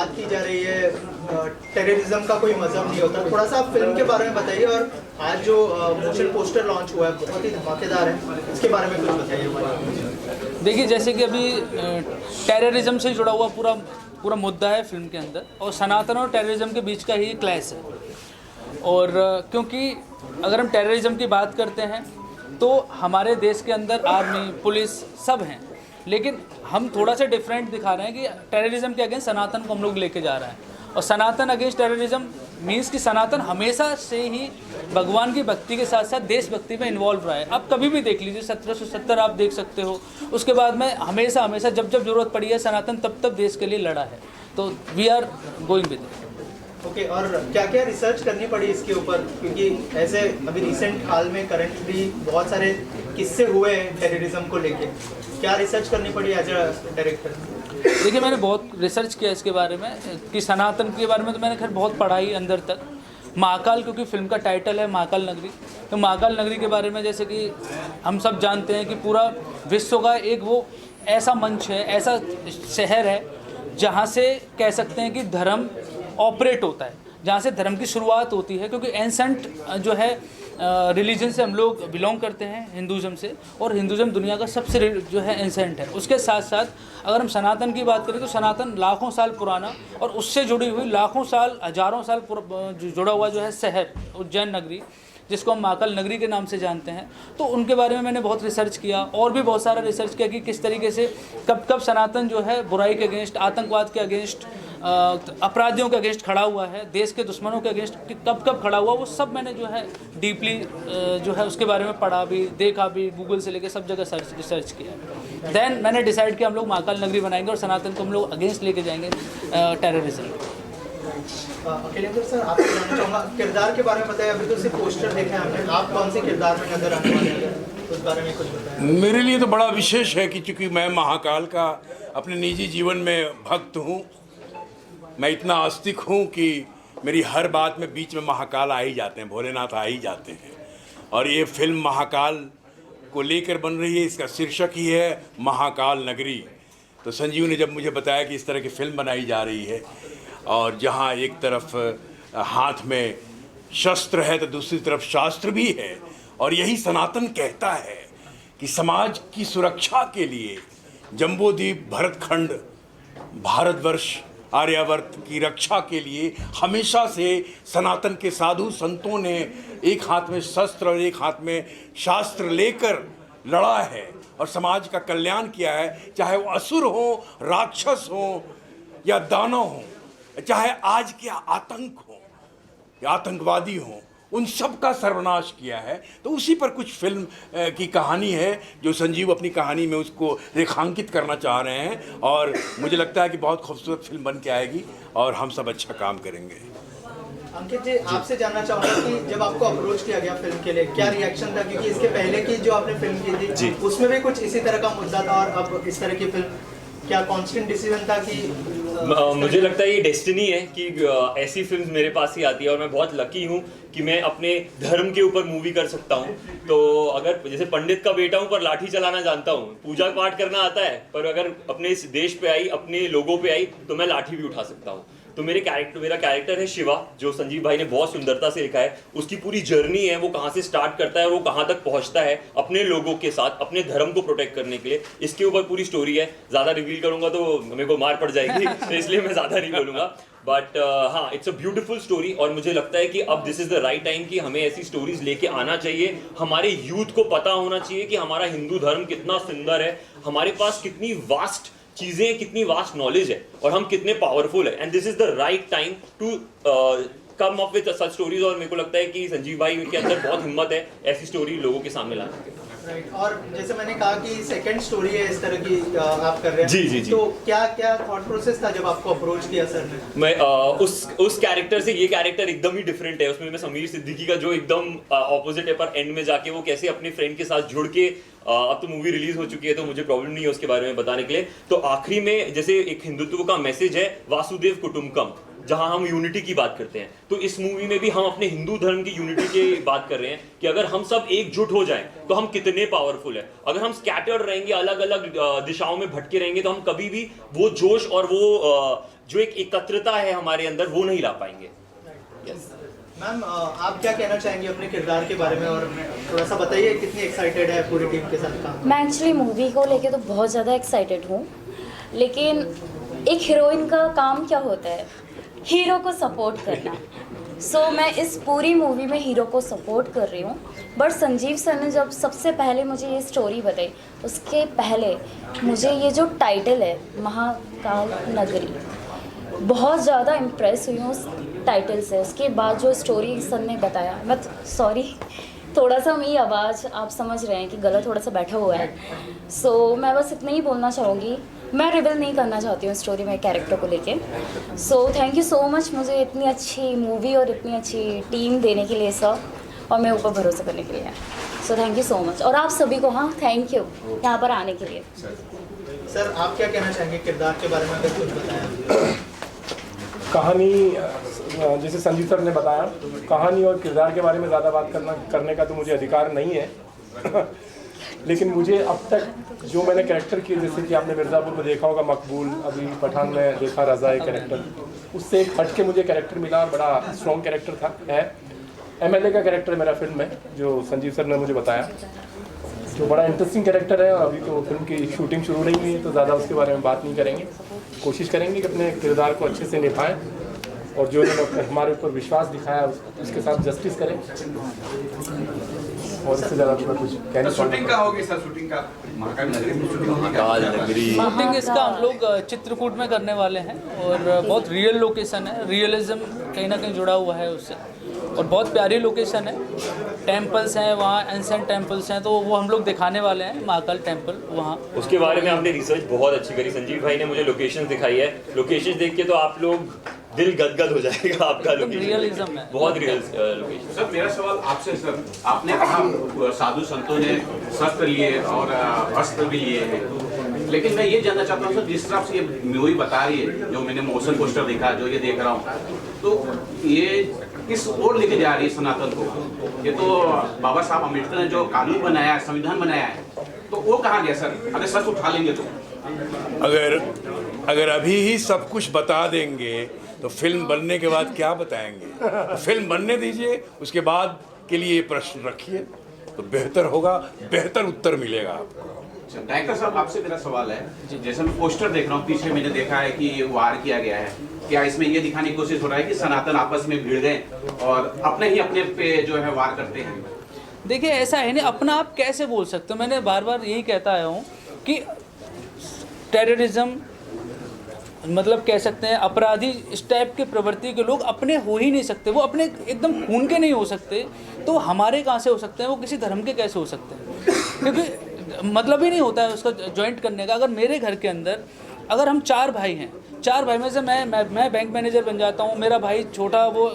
बात की जा रही है टेररिज्म का कोई मजहब नहीं होता, थोड़ा सा आप फिल्म के बारे में बताइए। और आज जो मोशन पोस्टर लॉन्च हुआ है बहुत ही धमाकेदार है, इसके बारे में कुछ बताइए। देखिए, जैसे कि अभी टेररिज्म से जुड़ा हुआ पूरा मुद्दा है फिल्म के अंदर, और सनातन और टेररिज्म के बीच का ही क्लैश है। और क्योंकि अगर हम टेररिज्म की बात करते हैं तो हमारे देश के अंदर आर्मी, पुलिस सब हैं, लेकिन हम थोड़ा सा डिफरेंट दिखा रहे हैं कि टेररिज्म के अगेंस्ट सनातन को हम लोग लेके जा रहे हैं। और सनातन अगेंस्ट टेररिज्म मीन्स कि सनातन हमेशा से ही भगवान की भक्ति के साथ साथ देशभक्ति में इन्वॉल्व रहा है। आप कभी भी देख लीजिए, 1770 आप देख सकते हो, उसके बाद में हमेशा जब जरूरत पड़ी है सनातन तब देश के लिए लड़ा है। तो we are going with it. Okay, और क्या क्या रिसर्च करनी पड़ी इसके ऊपर, क्योंकि ऐसे अभी रिसेंट हाल में करंटली बहुत सारे किस्से हुए हैं टेररिज्म को लेके, क्या रिसर्च करनी पड़ी एज अ डायरेक्टर? देखिए, मैंने बहुत रिसर्च किया इसके बारे में कि सनातन के बारे में तो मैंने खैर बहुत पढ़ा ही अंदर तक। महाकाल, क्योंकि फिल्म का टाइटल है महाकाल नगरी, तो महाकाल नगरी के बारे में जैसे कि हम सब जानते हैं कि पूरा विश्व का एक वो ऐसा मंच है, ऐसा शहर है जहाँ से कह सकते हैं कि धर्म ऑपरेट होता है, जहाँ से धर्म की शुरुआत होती है। क्योंकि एंसेंट जो है रिलीजन से हम लोग बिलोंग करते हैं, हिंदुज़म से, और हिंदुज़म दुनिया का सबसे जो है एंसेंट है। उसके साथ साथ अगर हम सनातन की बात करें तो सनातन लाखों साल पुराना और उससे जुड़ी हुई लाखों साल, हजारों साल जुड़ा हुआ जो है शहर उज्जैन नगरी, जिसको हम महाकाल नगरी के नाम से जानते हैं, तो उनके बारे में मैंने बहुत रिसर्च किया और भी बहुत सारा रिसर्च किया कि किस तरीके से कब सनातन जो है बुराई के अगेंस्ट, आतंकवाद के अगेंस्ट, अपराधियों के अगेंस्ट खड़ा हुआ है, देश के दुश्मनों के अगेंस्ट कब खड़ा हुआ, वो सब मैंने जो है डीपली जो है उसके बारे में पढ़ा भी, देखा भी, गूगल से लेकर सब जगह रिसर्च किया। देन मैंने डिसाइड किया हम लोग महाकाल नगरी बनाएंगे और सनातन को हम लोग अगेंस्ट लेके जाएंगे टेररिज्म। अखिलेंद्र सर, आपसे जानना चाहूँगा किरदार के बारे में बताइए। अभी तो सिर्फ पोस्टर देखा है हमने, आप कौन से किरदार में नजर आने वाले हैं, उस बारे में कुछ बताएं। मेरे लिए तो बड़ा विशेष है कि चूँकि मैं महाकाल का अपने निजी जीवन में भक्त हूँ, मैं इतना आस्तिक हूँ कि मेरी हर बात में बीच में महाकाल आ ही जाते हैं, भोलेनाथ आ ही जाते हैं। और ये फिल्म महाकाल को लेकर बन रही है, इसका शीर्षक ही है महाकाल नगरी। तो संजीव ने जब मुझे बताया कि इस तरह की फिल्म बनाई जा रही है और जहाँ एक तरफ हाथ में शस्त्र है तो दूसरी तरफ शास्त्र भी है, और यही सनातन कहता है कि समाज की सुरक्षा के लिए जम्बूद्वीप, भरतखंड, भारतवर्ष, आर्यावर्त की रक्षा के लिए हमेशा से सनातन के साधु संतों ने एक हाथ में शस्त्र और एक हाथ में शास्त्र लेकर लड़ा है और समाज का कल्याण किया है। चाहे वो असुर हो, राक्षस हो या दानव हो, चाहे आज के आतंक हो या आतंकवादी हो, उन सब का सर्वनाश किया है। तो उसी पर कुछ फिल्म की कहानी है जो संजीव अपनी कहानी में उसको रेखांकित करना चाह रहे हैं, और मुझे लगता है कि बहुत खूबसूरत फिल्म बन के आएगी और हम सब अच्छा काम करेंगे। अंकित जी, आपसे जानना चाहूँगा कि जब आपको अप्रोच किया गया फिल्म के लिए, क्या रिएक्शन था? क्योंकि इसके पहले की जो आपने फिल्म की थी उसमें भी कुछ इसी तरह का मुद्दा था, और अब इस तरह की फिल्म, क्या कॉन्स्टेंट डिसीजन था कि मुझे लगता है ये डेस्टिनी है कि ऐसी फिल्म मेरे पास ही आती है, और मैं बहुत लकी हूँ कि मैं अपने धर्म के ऊपर मूवी कर सकता हूँ। तो अगर जैसे पंडित का बेटा हूँ पर लाठी चलाना जानता हूँ, पूजा पाठ करना आता है, पर अगर अपने इस देश पे आई, अपने लोगों पे आई, तो मैं लाठी भी उठा सकता हूँ। तो मेरा कैरेक्टर है शिवा, जो संजीव भाई ने बहुत सुंदरता से लिखा है। उसकी पूरी जर्नी है, वो कहाँ से स्टार्ट करता है और वो कहाँ तक पहुँचता है अपने लोगों के साथ, अपने धर्म को प्रोटेक्ट करने के लिए। इसके ऊपर पूरी स्टोरी है। ज़्यादा रिवील करूंगा तो मेरे को मार पड़ जाएगी, तो इसलिए मैं ज़्यादा नहीं बोलूँगा। बट हाँ, इट्स अ ब्यूटीफुल स्टोरी, और मुझे लगता है कि अब this is the right time कि हमें ऐसी स्टोरीज लेके आना चाहिए। हमारे यूथ को पता होना चाहिए कि हमारा हिंदू धर्म कितना सुंदर है, हमारे पास कितनी वास्ट चीजें, कितनी वास्ट नॉलेज है, और हम कितने पावरफुल है। And this is the right time to come up with such stories. और मेरे को लगता है कि संजीव भाई के अंदर बहुत हिम्मत है ऐसी स्टोरी लोगों के सामने लाने की। राइट, और जैसे मैंने कहा कि सेकंड स्टोरी है इस तरह की आप कर रहे हैं। जी। तो क्या थॉट प्रोसेस था जब आपको अप्रोच किया सर ने? मैं उस कैरेक्टर से ये कैरेक्टर एकदम ही डिफरेंट है। उसमें मैं समीर सिद्दीकी का जो एकदम ऑपोजिट है, पर एंड में जाके वो कैसे अपने फ्रेंड के साथ जुड़ के, अब तो मूवी रिलीज हो चुकी है तो मुझे प्रॉब्लम नहीं है उसके बारे में बताने के लिए। तो आखिरी में जैसे एक हिंदुत्व का मैसेज है, वासुदेव कुटुंबकम, जहां हम यूनिटी की बात करते हैं, तो इस मूवी में भी हम अपने हिंदू धर्म की यूनिटी की बात कर रहे हैं कि अगर हम सब एकजुट हो जाएं तो हम कितने पावरफुल है। अगर हम स्कैटर्ड रहेंगे, अलग अलग दिशाओं में भटके रहेंगे, तो हम कभी भी वो जोश और वो जो एक एकत्रता है हमारे अंदर, वो नहीं ला पाएंगे। मैम आप क्या कहना चाहेंगे अपने किरदार के बारे में, और थोड़ा सा बताइए कितनी एक्साइटेड है पूरी टीम के साथ काम? मैं एक्चुअली मूवी को लेके तो बहुत ज़्यादा एक्साइटेड हूँ, लेकिन एक हीरोइन का काम क्या होता है, हीरो को सपोर्ट करना। सो मैं इस पूरी मूवी में हीरो को सपोर्ट कर रही हूँ। बट संजीव सर ने जब सबसे पहले मुझे ये स्टोरी बताई, उसके पहले मुझे ये जो टाइटल है महाकाल नगरी, बहुत ज़्यादा इम्प्रेस हुई हूँ उस टाइटल से। उसके बाद जो स्टोरी सर ने बताया, मैं सॉरी थोड़ा सा मेरी आवाज़ आप समझ रहे हैं कि गला थोड़ा सा बैठा हुआ है। सो मैं बस इतना ही बोलना चाहूँगी, मैं रिवील नहीं करना चाहती हूँ स्टोरी में कैरेक्टर को लेके। So thank you so much मुझे इतनी अच्छी मूवी और इतनी अच्छी टीम देने के लिए सर, और मेरे ऊपर भरोसा करने के लिए। So thank you so much, और आप सभी को हाँ थैंक यू यहाँ पर आने के लिए। सर आप क्या कहना चाहेंगे किरदार के बारे में, अगर कुछ बताया? कहानी, जैसे संजीव सर ने बताया, कहानी और किरदार के बारे में ज़्यादा बात करने का तो मुझे अधिकार नहीं है लेकिन मुझे अब तक जो मैंने कैरेक्टर किए, जैसे कि आपने मिर्ज़ापुर में देखा होगा मकबूल, अभी पठान में देखा रज़ा एक कैरेक्टर, उससे एक हट के मुझे कैरेक्टर मिला और बड़ा स्ट्रॉन्ग कैरेक्टर था है। MLA का कैरेक्टर मेरा फिल्म में, जो संजीव सर ने मुझे बताया, जो बड़ा इंटरेस्टिंग कैरेक्टर है। और अभी तो फिल्म की शूटिंग शुरू नहीं हुई है, तो ज़्यादा उसके बारे में बात नहीं करेंगे। कोशिश करेंगे कि अपने किरदार को अच्छे से निभाएं, और जो इन्होंने हमारे ऊपर विश्वास दिखाया उसके साथ जस्टिस करें। और इससे ज़्यादा तो कुछ कहना शूटिंग का होगी सर, शूटिंग का महाकाल नगरी में शूटिंग होगी। शूटिंग इसका हम लोग चित्रकूट में करने वाले हैं, और बहुत रियल लोकेशन है, रियलिज्म कहीं ना कहीं जुड़ा हुआ है उससे, और बहुत प्यारी लोकेशन है। टेम्पल्स हैं वहाँ, एंसेंट टेम्पल्स हैं, तो वो हम लोग दिखाने वाले हैं, महाकाल टेम्पल वहाँ। उसके बारे में आपने रिसर्च बहुत अच्छी करी, संजीव भाई ने मुझे लोकेशन दिखाई है। लोकेशन देख के तो आप लोग दिल गदगद हो जाएगा आपका। रियलिज्म है, बहुत रियल लोकेशन। सर मेरा सवाल आपसे, सर आपने कहा साधु संतों ने शस्त्र लिए और अस्त्र भी लिए हैं, लेकिन मैं ये जानना चाहता हूँ सर, जिस तरह से ये मूवी बता रही है, जो मैंने मोशन पोस्टर देखा, जो ये देख रहा हूँ, तो ये किस ओर लेके जा रही है सनातन को? ये तो बाबा साहब अम्बेडकर ने जो कानून बनाया है, संविधान बनाया है, तो वो कहाँ गया सर, अगर सच उठा लेंगे तो? अगर अभी ही सब कुछ बता देंगे तो फिल्म बनने के बाद क्या बताएंगे? तो फिल्म बनने दीजिए, उसके बाद के लिए प्रश्न रखिए तो बेहतर होगा, बेहतर उत्तर मिलेगा आपको। डायरेक्टर साहब आपसे मेरा सवाल है, जैसे मैं पोस्टर देख रहा हूँ, पीछे मैंने देखा है कि वार किया गया है, क्या इसमें ये दिखाने की कोशिश हो रहा है कि सनातन आपस में भिड़ गए और अपने पे जो है वार करते हैं? देखिए ऐसा है नहीं, अपना आप कैसे बोल सकते हो? मैंने बार बार यही कहता आया हूँ कि टेररिज्म मतलब कह सकते हैं अपराधी, इस टाइप के प्रवृत्ति के लोग अपने हो ही नहीं सकते, वो अपने एकदम खून के नहीं हो सकते, तो हमारे कहाँ से हो सकते हैं? वो किसी धर्म के कैसे हो सकते हैं? क्योंकि मतलब ही नहीं होता है उसका जॉइंट करने का। अगर मेरे घर के अंदर अगर हम 4 भाई हैं, 4 भाई में से मैं बैंक मैनेजर बन जाता हूँ, मेरा भाई छोटा वो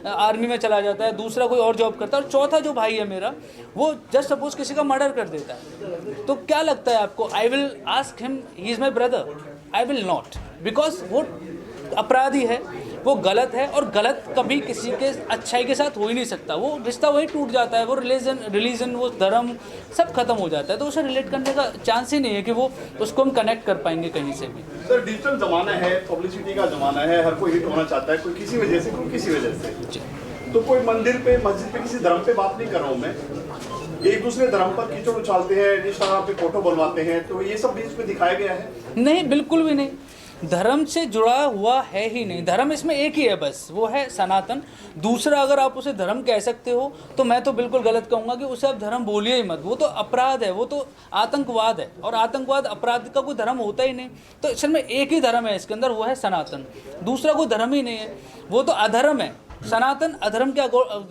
आर्मी में चला जाता है, दूसरा कोई और जॉब करता है, और चौथा जो भाई है मेरा वो जस्ट सपोज किसी का मर्डर कर देता है, तो क्या लगता है आपको? I will ask him he is my brother? I will not, because वो अपराधी है, वो गलत है, और गलत कभी किसी के अच्छाई के साथ हो ही नहीं सकता। वो रिश्ता वही टूट जाता है, वो रिलीजन वो धर्म सब खत्म हो जाता है, तो उसे रिलेट करने का चांस ही नहीं है कि वो उसको हम कनेक्ट कर पाएंगे कहीं से भी। सर डिजिटल ज़माना है, पब्लिसिटी का ज़माना है, हर कोई हिट होना चाहता है, कोई किसी वजह से, कोई किसी वजह से। तो कोई मंदिर पे, मस्जिद पे, किसी धर्म पे बात नहीं कर रहा हूँ मैं, एक दूसरे धर्म पर कीचड़ उछालते हैं, इंस्टाग्राम पे फोटो बनवाते हैं, तो ये सब बीच में दिखाया गया है? नहीं, बिल्कुल भी नहीं, धर्म से जुड़ा हुआ है ही नहीं। धर्म इसमें एक ही है बस, वो है सनातन। दूसरा अगर आप उसे धर्म कह सकते हो तो मैं तो बिल्कुल गलत कहूँगा कि उसे आप धर्म बोलिए ही मत, वो तो अपराध है, वो तो आतंकवाद है, और आतंकवाद अपराध का कोई धर्म होता ही नहीं। तो असल में एक ही धर्म है इसके अंदर, वो है सनातन, दूसरा कोई धर्म ही नहीं है, वो तो अधर्म है। सनातन अधर्म के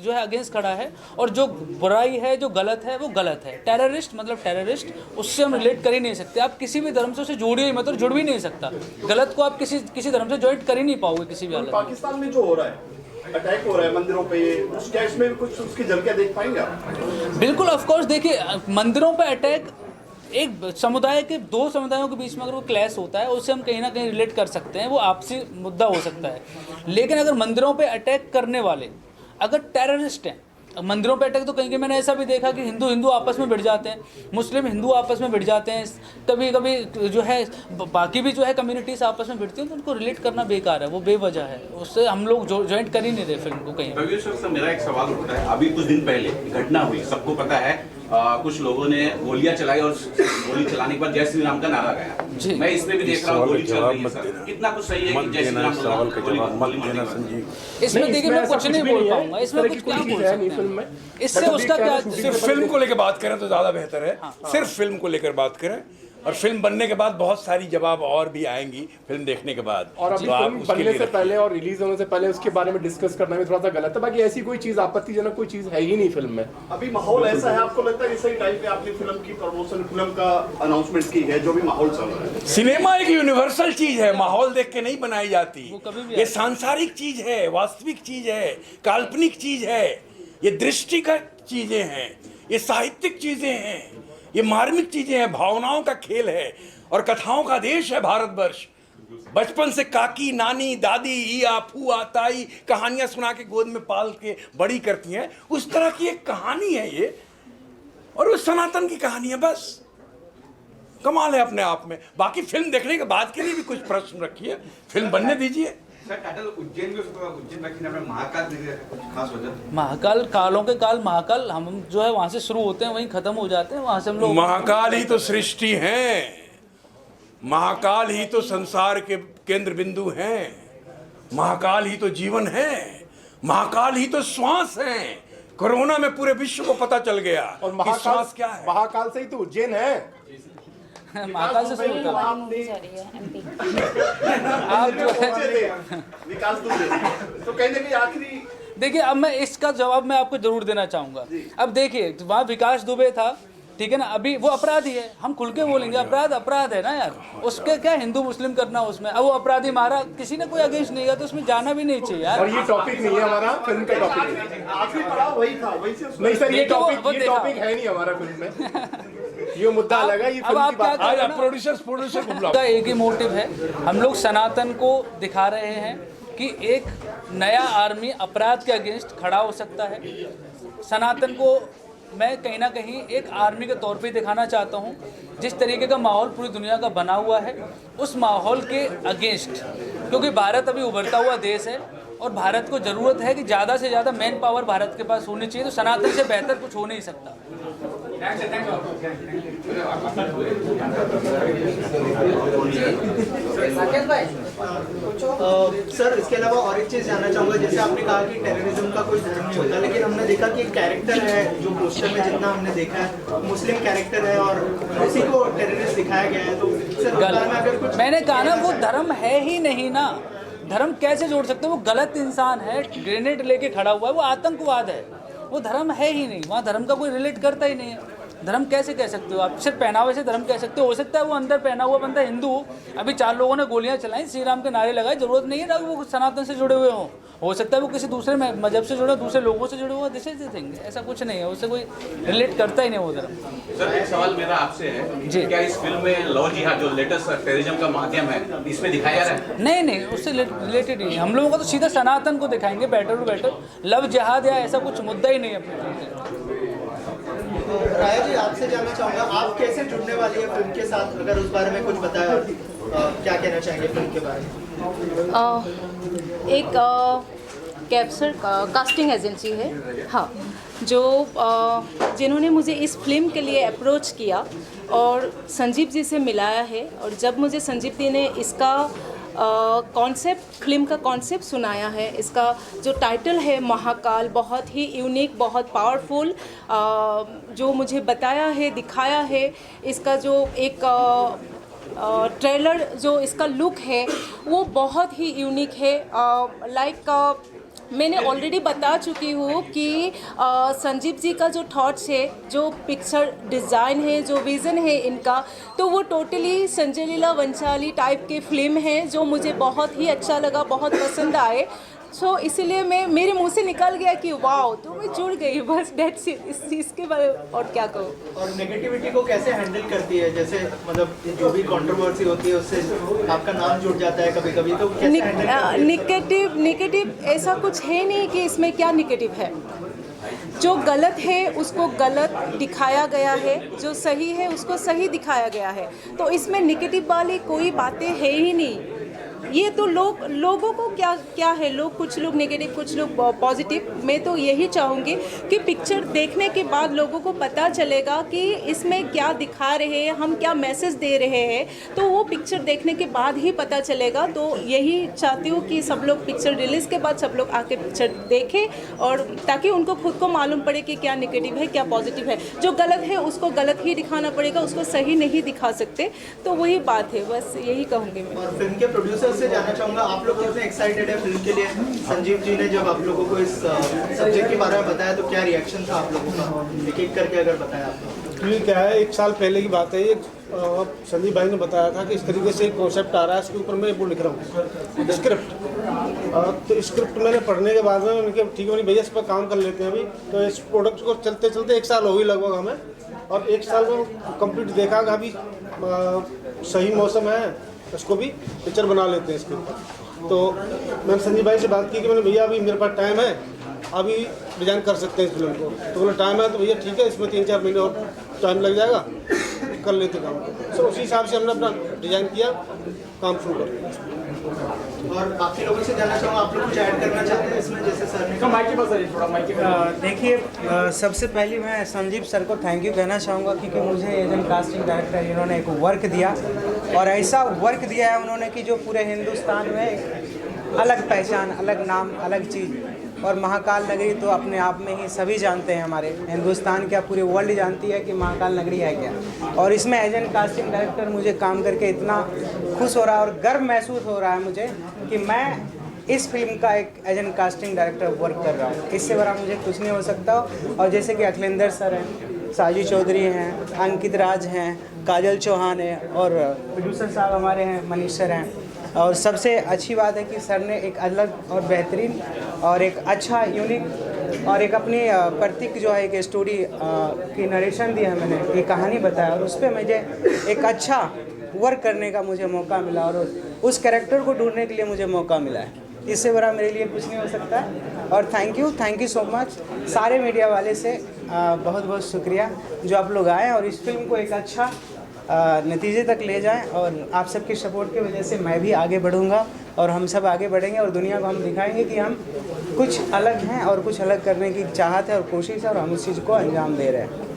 जो है अगेंस्ट खड़ा है, और जो बुराई है, जो गलत है, वो गलत है। टेररिस्ट मतलब टेररिस्ट, उससे हम रिलेट कर ही नहीं सकते। आप किसी भी धर्म से उसे जोड़िए ही मत, और जुड़ भी नहीं सकता। गलत को आप किसी धर्म से जॉइंट कर ही नहीं पाओगे किसी भी हालत में। पाकिस्तान में जो हो रहा है, अटैक हो रहा है मंदिरों पे, क्या इसमें कुछ उसकी झलकियां देख पाएंगे आप? बिल्कुल, ऑफ कोर्स। देखिए मंदिरों पे अटैक एक समुदाय के, दो समुदायों के बीच में अगर वो क्लैश होता है उससे हम कहीं ना कहीं रिलेट कर सकते हैं, वो आपसी मुद्दा हो सकता है। लेकिन अगर मंदिरों पे अटैक करने वाले अगर टेररिस्ट हैं, मंदिरों पे अटैक तो कहीं मैंने ऐसा भी देखा कि हिंदू आपस में भिड़ जाते हैं, मुस्लिम हिंदू आपस में भिड़ जाते हैं, कभी कभी जो है बाकी भी जो है कम्युनिटीज आपस में भिड़ती हैं, तो उनको रिलेट करना बेकार है, वो बेवजह है, उससे हम लोग ज्वाइंट कर ही नहीं रहे फिल्म को कहीं। रविशंकर सर, मेरा एक सवाल होता है, अभी कुछ दिन पहले घटना हुई, सबको पता है, कुछ लोगों ने गोलियां चलाई और गोली चलाने के बाद जय श्री राम का नारा गाया। मैं इसमें भी देख रहा हूँ गोली चल रही है सर, कितना कुछ सही है कि जय श्री राम इसमें देखिए मैं कुछ नहीं बोल पाऊंगा, इसमें कुछ क्या बोल सकते हैं, इससे उसका क्या, सिर्फ फिल्म को लेकर बात करें तो ज्यादा बेहतर है। सिर्फ फिल्म को लेकर बात करें, और फिल्म बनने के बाद बहुत सारी जवाब और भी आएंगी फिल्म देखने के बाद। और अभी फिल्म बनने से पहले और रिलीज होने से पहले उसके बारे में डिस्कस करना भी थोड़ा सा गलत है। बाकी ऐसी कोई चीज आपत्तिजनक कोई चीज है ही नहीं फिल्म में। अभी माहौल ऐसा है, आपको लगता है इसी टाइम पे आपने फिल्म की प्रमोशन, फिल्म का अनाउंसमेंट की है, जो भी माहौल चल रहा है? सिनेमा एक यूनिवर्सल चीज है, माहौल देख के नहीं बनाई जाती, ये सांसारिक चीज है, वास्तविक चीज है, काल्पनिक चीज है, ये दृष्टिगत चीजें हैं, ये साहित्यिक चीजें हैं, ये मार्मिक चीजें हैं, भावनाओं का खेल है और कथाओं का देश है भारतवर्ष। बचपन से काकी, नानी, दादी, ईया, फूआ, ताई कहानियां सुना के गोद में पाल के बड़ी करती हैं, उस तरह की एक कहानी है ये, और उस सनातन की कहानी है, बस कमाल है अपने आप में। बाकी फिल्म देखने के बाद के लिए भी कुछ प्रश्न रखिए, फिल्म बनने दीजिए। महाकाल, कालों के काल महाकाल, हम जो है वहां से शुरू होते हैं वहीं खत्म हो जाते हैं, वहां से हम लोग। महाकाल ही तो सृष्टि है, महाकाल ही तो संसार के केंद्र बिंदु हैं, महाकाल ही तो जीवन है, महाकाल ही तो श्वास है। कोरोना में पूरे विश्व को पता चल गया और कि श्वास क्या है। महाकाल से ही तो उज्जैन है, महाकाल से शुरू होता है। मूवी जा रही है एमपी। आप जो है विकास दुबे, तो कहने की आखिरी, देखिए अब मैं इसका जवाब मैं आपको जरूर देना चाहूंगा। अब देखिए वहाँ विकास दुबे था, ठीक है ना, अभी वो अपराधी है, हम खुल के बोलेंगे अपराध अपराध है ना यार, उसके क्या हिंदू मुस्लिम करना उसमें। अब वो अपराधी मारा, किसी ने कोई अगेंस्ट नहीं किया तो उसमें जाना भी नहीं चाहिए यार। और ये टॉपिक नहीं है हमारा फिल्म का टॉपिक, आखिरी पड़ाव वही था, वही से नहीं सर, ये देखो, वो टॉपिक है नहीं हमारा फिल्म में, ये मुद्दा अलग है, ये अब फिल्म आप की बात क्या आज करें आप ना, प्रोड्यूसर को बुलाओ। का एक ही मोटिव है, हम लोग सनातन को दिखा रहे हैं कि एक नया आर्मी अपराध के अगेंस्ट खड़ा हो सकता है। सनातन को मैं कहीं ना कहीं एक आर्मी के तौर पे दिखाना चाहता हूँ। जिस तरीके का माहौल पूरी दुनिया का बना हुआ है उस माहौल के अगेंस्ट, क्योंकि भारत अभी उभरता हुआ देश है और भारत को ज़रूरत है कि ज़्यादा से ज़्यादा मैन पावर भारत के पास होनी चाहिए, तो सनातन से बेहतर कुछ हो नहीं सकता। सर इसके अलावा और एक चीज़ जानना चाहूँगा, जैसे आपने कहा कि टेररिज्म का कोई धर्म नहीं होता, लेकिन हमने देखा कि एक कैरेक्टर है जो पोस्टर में जितना हमने देखा है मुस्लिम कैरेक्टर है और उसी को टेररिस्ट दिखाया गया है, तो सर उस बारे में अगर कुछ, मैंने कहा ना वो धर्म है ही नहीं ना, धर्म कैसे जोड़ सकते हो? वो गलत इंसान है, ग्रेनेड लेके खड़ा हुआ है, वो आतंकवाद है, वो धर्म है ही नहीं, वहाँ धर्म का कोई रिलेट करता ही नहीं है। धर्म कैसे कह सकते हो आप? सिर्फ पहनावे से धर्म कह सकते हो सकता है वो अंदर पहना हुआ बंदा हिंदू हो, अभी 4 लोगों ने गोलियां चलाई, श्री राम के नारे लगाए, जरूरत नहीं है ना वो सनातन से जुड़े हुए हो सकता है वो किसी दूसरे मजहब से जुड़े, दूसरे लोगों से जुड़े हुए, दिस इज द थिंग, ऐसा कुछ नहीं है, उससे कोई रिलेट करता ही नहीं वो धर्म। सर एक सवाल मेरा आपसे है जी। क्या इस फिल्म में लव जिहाद जो लेटेस्ट टेररिज्म का माध्यम है इसमें दिखाया जा रहा है? नहीं, उससे रिलेटेड ही नहीं, हम लोगों को तो सीधा सनातन को दिखाएंगे बेटर टू बेटर, लव जिहाद या ऐसा कुछ मुद्दा ही नहीं है अपनी फिल्म में। राया जी आपसे जानना चाहूँगा, आप कैसे जुड़ने वाली है फिल्म के साथ, अगर उस बारे में कुछ बताया, क्या कहना चाहेंगे फिल्म के बारे में? एक कैप्चर कास्टिंग एजेंसी है, हाँ, जो जिन्होंने मुझे इस फिल्म के लिए अप्रोच किया और संजीव जी से मिलाया है, और जब मुझे संजीव जी ने इसका कॉन्सेप्ट, फिल्म का कॉन्सेप्ट सुनाया है, इसका जो टाइटल है महाकाल, बहुत ही यूनिक, बहुत पावरफुल, जो मुझे बताया है, दिखाया है, इसका जो एक ट्रेलर जो इसका लुक है वो बहुत ही यूनिक है। लाइक मैंने ऑलरेडी बता चुकी हूँ कि संजीव जी का जो थॉट्स है, जो पिक्चर डिज़ाइन है, जो विज़न है इनका, तो वो टोटली संजय लीला वंचाली टाइप के फिल्म है, जो मुझे बहुत ही अच्छा लगा, बहुत पसंद आए। सो इसीलिए मैं मेरे मुंह से निकल गया कि वाओ, तो मैं जुड़ गई बस, डेट्स इट। इस चीज़ के बारे में और क्या कहूँ। और नेगेटिविटी को कैसे हैंडल करती है? जैसे मतलब जो भी कंट्रोवर्सी होती है उससे आपका नाम जुड़ जाता है कभी कभी, तो कैसे हैंडल? नेगेटिव ऐसा कुछ है नहीं कि इसमें क्या नेगेटिव है। जो गलत है उसको गलत दिखाया गया है, जो सही है उसको सही दिखाया गया है, तो इसमें नेगेटिव वाली कोई बातें है ही नहीं। ये तो लोगों को क्या है, कुछ लोग नेगेटिव कुछ लोग पॉजिटिव। मैं तो यही चाहूँगी कि पिक्चर देखने के बाद लोगों को पता चलेगा कि इसमें क्या दिखा रहे हैं, हम क्या मैसेज दे रहे हैं, तो वो पिक्चर देखने के बाद ही पता चलेगा। तो यही चाहती हूँ कि सब लोग पिक्चर रिलीज़ के बाद सब लोग आके पिक्चर देखें, और ताकि उनको खुद को मालूम पड़े कि क्या नेगेटिव है क्या पॉजिटिव है। जो गलत है उसको गलत ही दिखाना पड़ेगा, उसको सही नहीं दिखा सकते। तो वही बात है, बस यही कहूँगी मैं। और फिल्म के प्रोड्यूसर से जानना चाहूँगा, आप लोग कितने एक्साइटेड है फिल्म के लिए? संजीव जी ने जब आप लोगों को इस सब्जेक्ट के बारे में बताया तो क्या रिएक्शन था आप लोगों का, एक एक करके अगर बताया आप लोग? एक्चुअली क्या है, 1 साल पहले की बात है ये, संजीव भाई ने बताया था कि इस तरीके से एक कॉन्सेप्ट आ रहा है, इसके ऊपर मैं वो लिख रहा हूँ स्क्रिप्ट। तो स्क्रिप्ट मैंने पढ़ने के बाद में उनके ठीक है भैया इस पर काम कर लेते हैं अभी। तो इस प्रोडक्ट को चलते चलते 1 साल हो गई लगभग हमें, और 1 साल में कंप्लीट देखा कि अभी सही मौसम है, इसको भी पिक्चर बना लेते हैं इसके ऊपर। तो मैंने संजीव भाई से बात की कि मैंने भैया अभी मेरे पास टाइम है, अभी डिज़ाइन कर सकते हैं इस फिल्म को। तो बोले टाइम है तो भैया ठीक है, इसमें 3-4 महीने और टाइम लग जाएगा, कर लेते काम। सो उसी हिसाब से हमने अपना डिज़ाइन किया, काम शुरू कर दिया। और बाकी लोगों से जानना चाहूँगा, आप लोग कुछ ऐड करना चाहते हैं इसमें? जैसे सर ने देखिए, सबसे पहले मैं संजीव सर को थैंक यू कहना चाहूँगा, क्योंकि मुझे एज कास्टिंग डायरेक्टर इन्होंने एक वर्क दिया, और ऐसा वर्क दिया है उन्होंने कि जो पूरे हिंदुस्तान में अलग पहचान, अलग नाम, अलग चीज़। और महाकाल नगरी तो अपने आप में ही सभी जानते हैं, हमारे हिंदुस्तान क्या पूरी वर्ल्ड जानती है कि महाकाल नगरी है क्या। और इसमें एज कास्टिंग डायरेक्टर मुझे काम करके इतना खुश हो रहा है और गर्व महसूस हो रहा है मुझे कि मैं इस फिल्म का एक एज कास्टिंग डायरेक्टर वर्क कर रहा हूँ। इससे बड़ा मुझे कुछ नहीं हो सकता। और जैसे कि अखिलेंद्र सर हैं, साजी चौधरी हैं, अंकित राज हैं, काजल चौहान है, और प्रोड्यूसर साहब हमारे हैं मनीष सर हैं। और सबसे अच्छी बात है कि सर ने एक अलग और बेहतरीन और एक अच्छा यूनिक और एक अपनी प्रतीक जो है एक स्टोरी की नरेशन दी है, मैंने एक कहानी बताया, और उस पर मुझे एक अच्छा वर्क करने का मुझे मौका मिला, और उस कैरेक्टर को ढूंढने के लिए मुझे मौका मिला है। इससे बड़ा मेरे लिए कुछ नहीं हो सकता है। और थैंक यू सो मच सारे मीडिया वाले से बहुत बहुत शुक्रिया जो आप लोग आए और इस फिल्म को एक अच्छा नतीजे तक ले जाएं। और आप सबकी सपोर्ट की वजह से मैं भी आगे बढ़ूंगा और हम सब आगे बढ़ेंगे और दुनिया को हम दिखाएंगे कि हम कुछ अलग हैं और कुछ अलग करने की चाहत है और कोशिश है, और हम उस चीज़ को अंजाम दे रहे हैं।